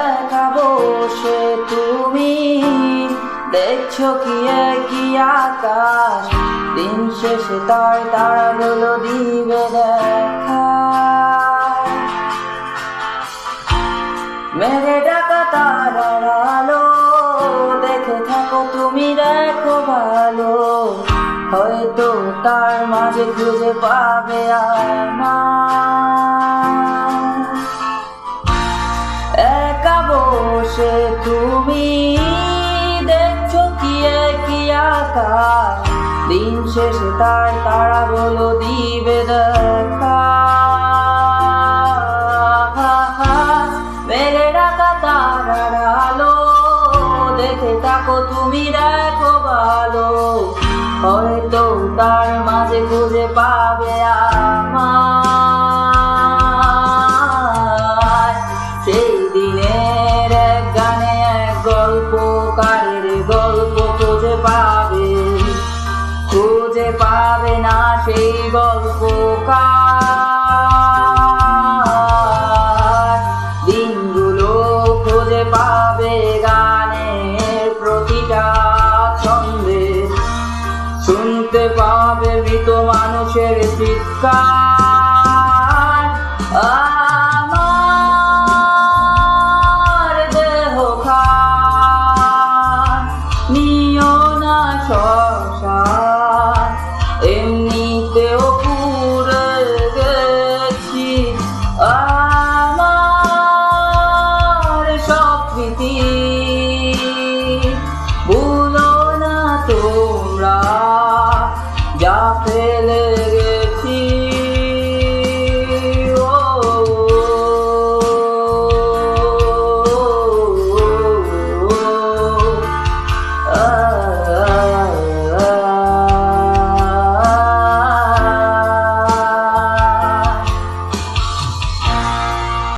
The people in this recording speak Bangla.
একা বসে তুমি দেখছো কি একই আকাশ, দিন শেষে তার তারাগুলো দিবে দেখা। মেঘে ঢাকা তারার আলো দেখে থাকো তুমি, দেখো ভালো, হয়তো তার মাঝে খুঁজে পাবে আমার। একা বসে তুমি দেখছো কি একই আকাশ, দিন শেষে তার তারাগুলো দিবে দেখা। মেরে ডাকা তারার আলো দেখে থাকো তুমি, দেখো ভালো, হয়তো তার মাঝে খুঁজে পাবে আমার। সেই দিনের এক গানে এক গল্পকারের গল্প খুঁজে পাবে না সেই গল্পকার। দিনগুলো খুঁজে পাবে গানের প্রতিটা ছন্দে, শুনতে পাবে মৃত মানুষের চিৎকার। আমার দেহ খান নিও না শ্মশান, এমনিতেও পুড়ে গেছি।